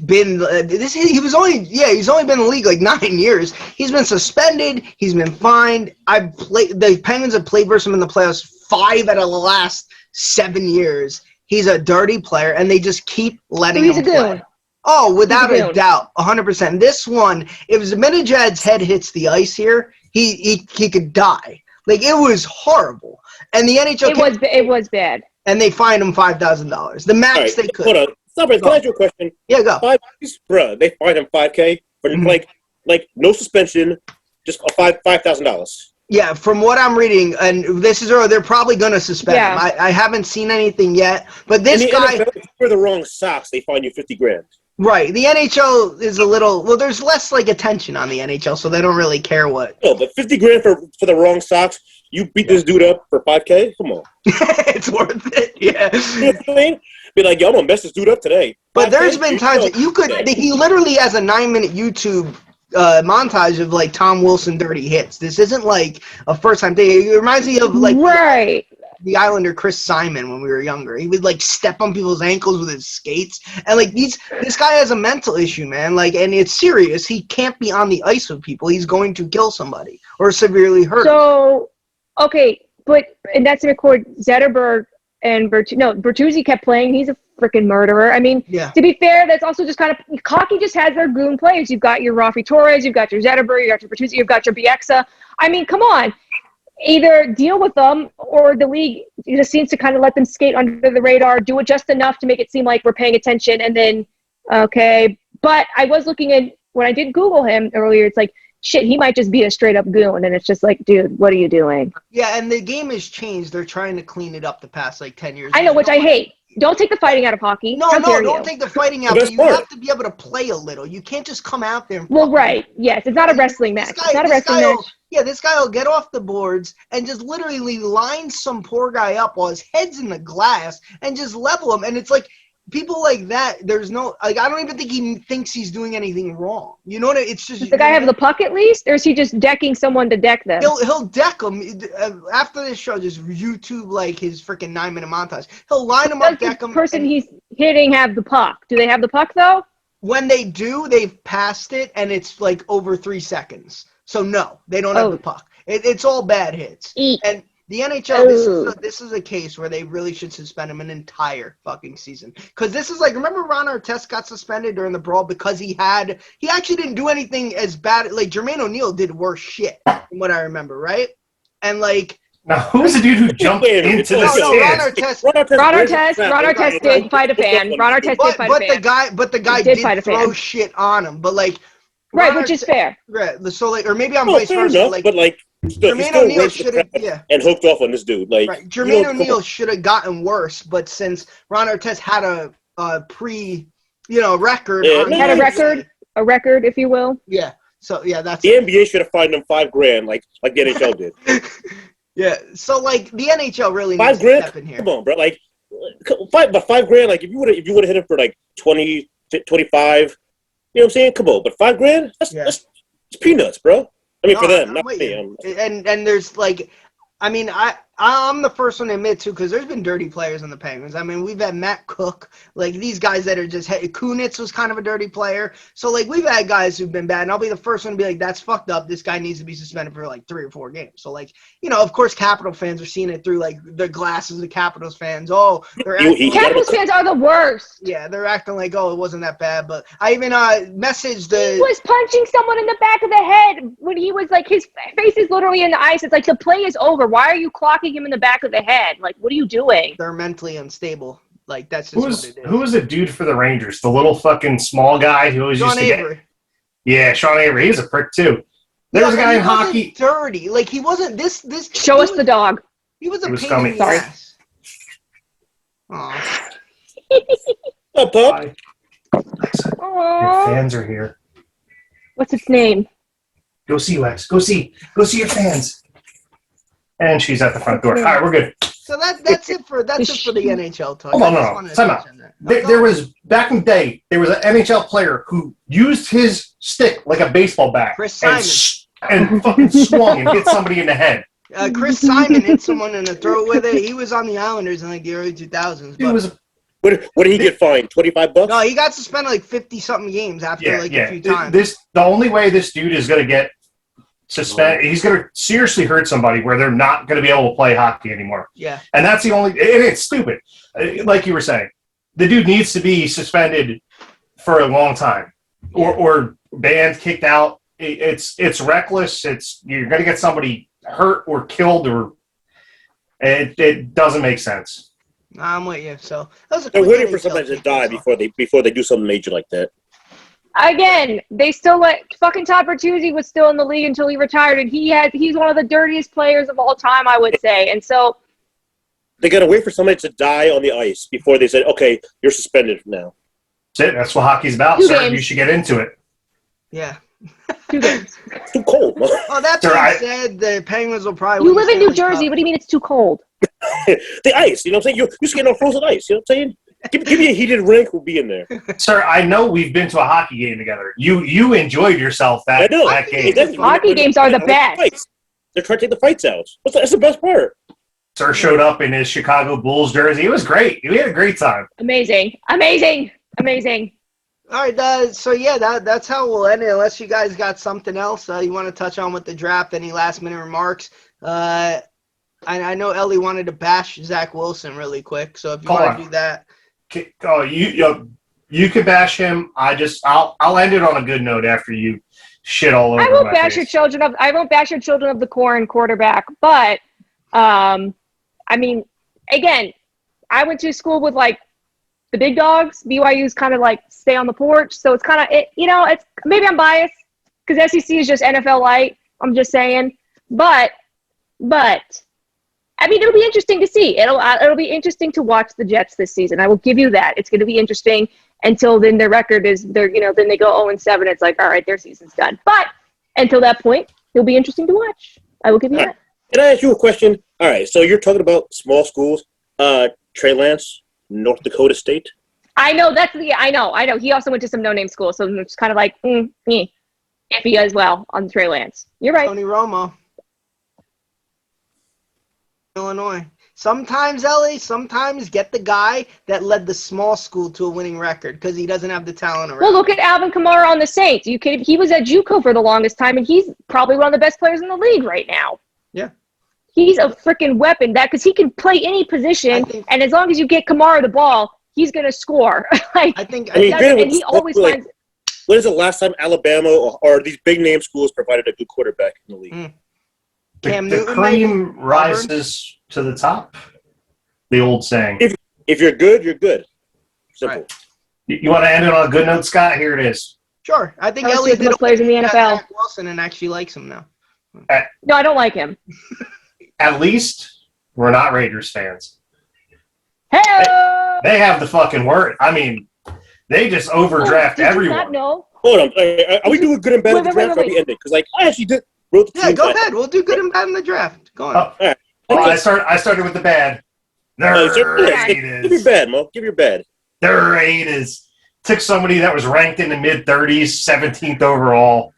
he's only been in the league like 9 years. He's been suspended. He's been fined. The Penguins have played versus him in the playoffs 5 out of the last 7 years. He's a dirty player, and they just keep letting him play. Oh, without a doubt, 100%. This one, if Zibanejad's head hits the ice here, he could die. Like, it was horrible. And the NHL it was bad. And they fined him $5,000. The max they could. Hold on. Stop it. Can I ask you a question? Yeah, go. Bruh, they fined him $5K for like no suspension, just $5,000. Yeah, from what I'm reading, and they're probably going to suspend him. I haven't seen anything yet, but this guy. NFL, if you wear the wrong socks, they fine you $50,000. Right. The NHL is a little. Well, there's less attention on the NHL, so they don't really care what. No, but $50,000 for the wrong socks. You beat this dude up for $5K? Come on. It's worth it. Yeah. You know what I mean? Be like, yo, I'm gonna mess this dude up today. But there's been times that you could. He literally has a 9-minute YouTube montage of like Tom Wilson dirty hits. This isn't like a first time thing. It reminds me of like the Islander Chris Simon when we were younger. He would like step on people's ankles with his skates, and like this guy has a mental issue, man. Like, and it's serious. He can't be on the ice with people. He's going to kill somebody or severely hurt. So, okay, but and that's record Zetterberg and Bertuzzi kept playing. He's a freaking murderer. I mean, to be fair, that's also just kind of hockey just has their goon players. You've got your Rafi Torres, you've got your Zetterberg, you've got your Bertuzzi, you've got your Bieksa. I mean, come on. Either deal with them or the league just seems to kind of let them skate under the radar, do it just enough to make it seem like we're paying attention, and then, okay. But I was looking at, when I did Google him earlier, it's like, shit, he might just be a straight-up goon, and it's just like, dude, what are you doing? Yeah, and the game has changed. They're trying to clean it up the past, 10 years. I know, which I hate. Don't take the fighting out of hockey. No, don't take the fighting out. But you have to be able to play a little. You can't just come out there and right. Yes, it's not a wrestling match. It's not a wrestling match. Yeah, this guy will get off the boards and just literally line some poor guy up while his head's in the glass and just level him. And it's like, people like that, there's no, I don't even think he thinks he's doing anything wrong. You know what? It's just. Does the guy have the puck at least? Or is he just decking someone to deck them? He'll deck them. After this show, just YouTube his freaking 9-minute montage. He'll line them up, deck them. The person he's hitting have the puck. Do they have the puck though? When they do, they've passed it and it's over 3 seconds. So no, they don't have the puck. It's all bad hits. And the NHL, this is a case where they really should suspend him an entire fucking season. Because this is remember Ron Artest got suspended during the brawl because he actually didn't do anything as bad. Jermaine O'Neal did worse shit from what I remember, right? And now, who's the dude who jumped into the stands? Ron Artest did fight a fan. Ron Artest did fight a fan. But the guy did throw shit on him. But right, which is fair. Right. So or maybe I'm vice versa. Enough, but Jermaine O'Neal should have and hooked off on this dude. Right. Jermaine O'Neal should have gotten worse, but since Ron Artest had a record, a record, if you will. Yeah. So yeah, that's the NBA should have fined them $5,000, like the NHL did. Yeah. So like the NHL really needs to $5,000. step in here. Come on, bro. Like $5,000. Like if you would have hit him for like 20, 25, you know what I'm saying? Come on, but $5,000? That's peanuts, bro. I mean, for them, not me. And there's like, I mean, I'm the first one to admit too, because there's been dirty players on the Penguins. I mean, we've had Matt Cook, like these guys that are just Kunitz was kind of a dirty player. So like we've had guys who've been bad, and I'll be the first one to be like, that's fucked up. This guy needs to be suspended for like 3 or 4 games. So like, you know, of course, Capital fans are seeing it through like the glasses of Capitals fans. Oh, Capitals fans are the worst. Yeah, they're acting like, oh, it wasn't that bad. But I even messaged the. He was punching someone in the back of the head when he was like, his face is literally in the ice. It's like the play is over. Why are you clocking him in the back of the head? Like, what are you doing? They're mentally unstable. Like, that's just what it is. Who was the dude for the Rangers? The little fucking small guy who always used to Avery. Yeah, Sean Avery. He's a prick too. There was a guy in hockey. Dirty. Like, he wasn't this. Show us the dog. He was a pain scummy. in the ass. Aw. Oh, pup. Your fans are here. What's its name? Go see, Lex. Go see your fans. And she's at the front door. All right, we're good. So that's it for the NHL talk. Hold on, no. Time out. There was, back in the day, there was an NHL player who used his stick like a baseball bat. Chris Simon. And fucking swung and hit somebody in the head. Chris Simon hit someone in the throat with it. He was on the Islanders in like the early 2000s. What did he get fined? $25? No, he got suspended like 50-something games after a few times. The only way this dude is going to get suspended, he's going to seriously hurt somebody where they're not going to be able to play hockey anymore. Yeah. And that's the only, and it's stupid. Like you were saying, the dude needs to be suspended for a long time or banned, kicked out. It's reckless. You're going to get somebody hurt or killed, or it doesn't make sense. I'm with you. So they're waiting for somebody to die before they do something major like that. Again, they still fucking Todd Bertuzzi was still in the league until he retired, and he's one of the dirtiest players of all time, I would say. And so they gotta wait for somebody to die on the ice before they say, "Okay, you're suspended now." That's it. That's what hockey's about, 2 sir. games. You should get into it. Yeah. 2 games. It's too cold. Oh, that being said, the Penguins will probably. You live in New Jersey. What do you mean it's too cold? The ice, you know what I'm saying? You're skating on frozen ice, you know what I'm saying? Give me a heated rink, we'll be in there. Sir, I know we've been to a hockey game together. You enjoyed yourself that game. Hockey games are the best. They're trying to take the fights out. That's the best part. Sir showed up in his Chicago Bulls jersey. It was great. We had a great time. Amazing. All right, so yeah, that's how we'll end it. Unless you guys got something else you want to touch on with the draft, any last-minute remarks? I know Elly wanted to bash Zach Wilson really quick, so if you want to do that. Oh, you can bash him. I'll end it on a good note after you shit all over my face. I won't bash your children of the corn quarterback, but I mean, again, I went to school with like the big dogs. BYU's kind of like stay on the porch, so it's kind of it's maybe I'm biased because SEC is just NFL light. I'm just saying, but I mean, it'll be interesting to see. It'll be interesting to watch the Jets this season. I will give you that. It's going to be interesting until then. Their record is then they go 0-7. It's like, all right, their season's done. But until that point, it'll be interesting to watch. I will give you that. Can I ask you a question? All right, so you're talking about small schools. Trey Lance, North Dakota State. I know I know. He also went to some no-name school, so it's kind of like iffy as well on Trey Lance. You're right. Tony Romo. Illinois. Sometimes, Elly, get the guy that led the small school to a winning record because he doesn't have the talent around. Well, look at Alvin Kamara on the Saints. He was at JUCO for the longest time, and he's probably one of the best players in the league right now. Yeah. He's a freaking weapon because he can play any position, and as long as you get Kamara the ball, he's going to score. He always finds. When is the last time Alabama or these big name schools provided a good quarterback in the league? The cream rises to the top. The old saying. If you're good, you're good. Simple. Right. You want to end it on a good note, Scott? Here it is. Sure. I think Elly did players in the NFL. Zach Wilson and actually likes him now. No, I don't like him. At least we're not Raiders fans. Hey! They have the fucking word. I mean, They just overdraft Did you everyone. not know? Hold on. Are we doing good and bad Wait, in the wait, draft? wait, Or are we ending? Because like I actually wrote the Yeah, teams go that- ahead. We'll do good and bad in the draft. Go on. Oh, All right. well, Okay. I started with the bad. The Give your Raiders. bad, Mo. Give your bad. The Raiders took somebody that was ranked in the mid-30s, 17th overall.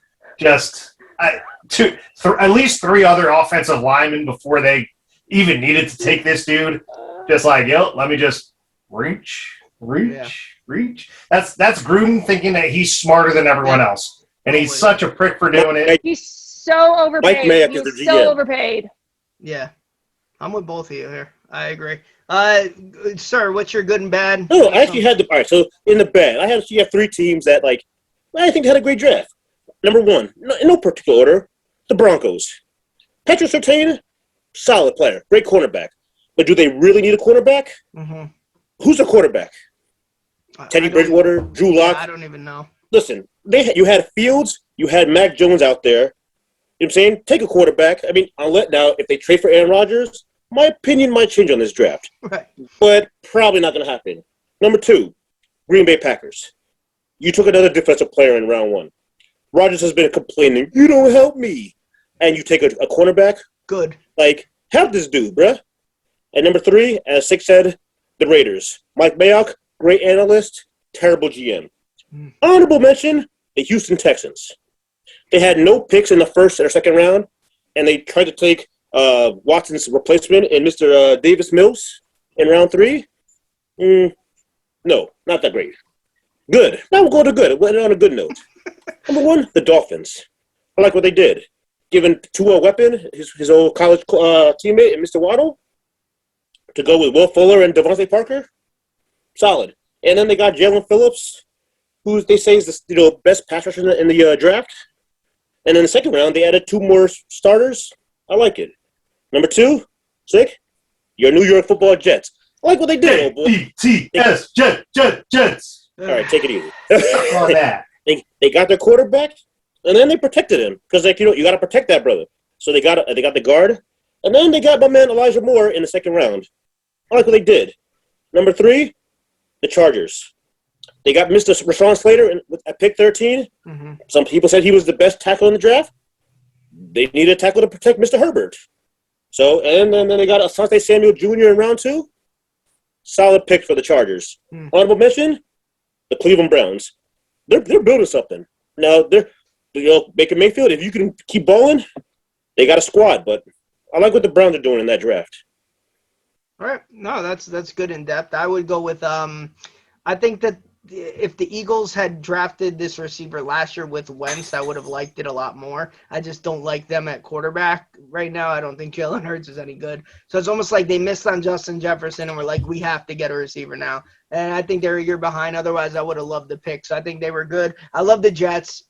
At least 3 other offensive linemen before they even needed to take this dude. Just like, let me just reach. That's Gruden thinking that he's smarter than everyone else. And he's such a prick for doing it. He's so overpaid. Mike Mayock He is was the so GM. overpaid. Yeah, I'm with both of you here. I agree. Sir, what's your good and bad? No, I actually had all right, so in the bad, I actually have 3 teams that, like, I think had a great draft. Number 1, in no particular order, the Broncos. Patrick Surtain, solid player, great cornerback. But do they really need a quarterback? Mm-hmm. Who's the quarterback? Teddy Bridgewater, Drew Lock. Yeah, I don't even know. Listen, you had Fields, you had Mac Jones out there. You know what I'm saying? Take a quarterback. I mean, now, if they trade for Aaron Rodgers, my opinion might change on this draft. Right. But probably not going to happen. Number 2, Green Bay Packers. You took another defensive player in round 1. Rodgers has been complaining, you don't help me. And you take a cornerback? Good. Like, help this dude, bruh. And number 3, as Six said, the Raiders. Mike Mayock, great analyst, terrible GM. Honorable mention, the Houston Texans. They had no picks in the first or second round, and they tried to take Watson's replacement in Mr. Davis Mills in round 3. No, not that great. Good. Now we'll go to good. It went on a good note. Number 1, the Dolphins. I like what they did. Giving Tua a weapon, his old college teammate, and Mr. Waddle, to go with Will Fuller and Devontae Parker. Solid. And then they got Jalen Phillips, who they say is the best pass rusher in the draft. And in the second round, they added 2 more starters. I like it. Number 2, Sick, your New York Football Jets. I like what they did, old boy. ETS, Jets. All right, take it easy. On that. They got their quarterback, and then they protected him because, you got to protect that brother. So they got the guard, and then they got my man Elijah Moore in the second round. I like what they did. Number 3, the Chargers. They got Mr. Rashawn Slater at pick 13. Mm-hmm. Some people said he was the best tackle in the draft. They needed a tackle to protect Mr. Herbert. So, and then they got Asante Samuel Jr. in round 2. Solid pick for the Chargers. Honorable mention, the Cleveland Browns. They're building something. Now, Baker Mayfield, if you can keep balling, they got a squad. But I like what the Browns are doing in that draft. All right. No, that's good in depth. I would go with I think that if the Eagles had drafted this receiver last year with Wentz, I would have liked it a lot more. I just don't like them at quarterback right now. I don't think Jalen Hurts is any good. So it's almost like they missed on Justin Jefferson and were like, we have to get a receiver now. And I think they're a year behind. Otherwise, I would have loved the pick. So I think they were good. I love the Jets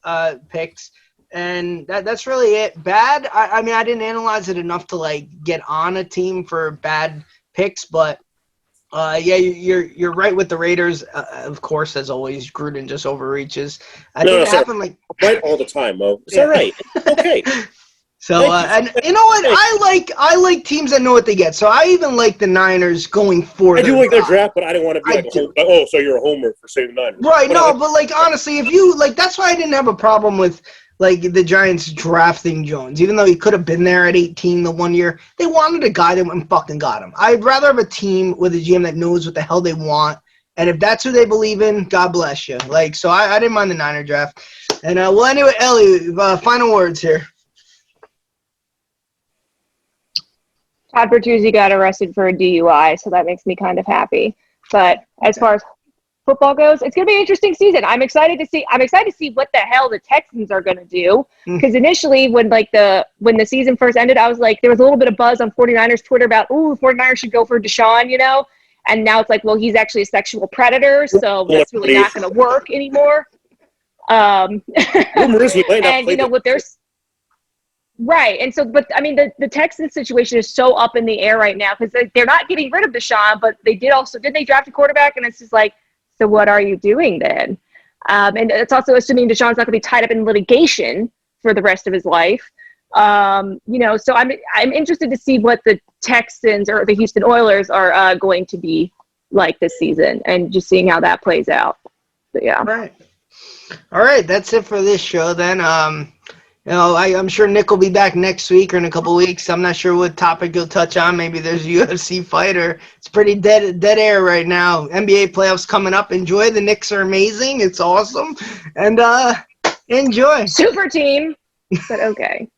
picks. And that's really it. Bad, I mean, I didn't analyze it enough to, like, get on a team for bad picks, but yeah, you're right with the Raiders. Of course, as always, Gruden just overreaches. I think it happened like right all the time, Mo. It's all right. It's okay. So and you know what? I like teams that know what they get. So I even like the Niners going for. I do like their draft, but I didn't want to be like, so you're a homer for saying the Niners. Right? But like honestly, if you like, that's why I didn't have a problem with. Like the Giants drafting Jones, even though he could have been there at 18 the one year, they wanted a guy that went and fucking got him. I'd rather have a team with a GM that knows what the hell they want, and if that's who they believe in, God bless you. Like, so I didn't mind the Niner draft. And well, anyway, Elly, final words here. Todd Bertuzzi got arrested for a DUI, so that makes me kind of happy. But as far as football goes, it's going to be an interesting season. I'm excited to see what the hell the Texans are going to do. Because initially when the season first ended, I was like, there was a little bit of buzz on 49ers Twitter about, 49ers should go for Deshaun, and now it's like, well, he's actually a sexual predator, so that's really not going to work anymore. And what there's right. And so, but I mean, the Texans situation is so up in the air right now because they're not getting rid of Deshaun, but they draft a quarterback, and it's just like, so what are you doing then? And it's also assuming Deshaun's not going to be tied up in litigation for the rest of his life. So I'm interested to see what the Texans or the Houston Oilers are going to be like this season, and just seeing how that plays out. But yeah. Right. All right, that's it for this show then. I'm sure Nick will be back next week or in a couple weeks. I'm not sure what topic he'll touch on. Maybe there's a UFC fighter. It's pretty dead air right now. NBA playoffs coming up. Enjoy. The Knicks are amazing. It's awesome. And enjoy. Super team, but okay.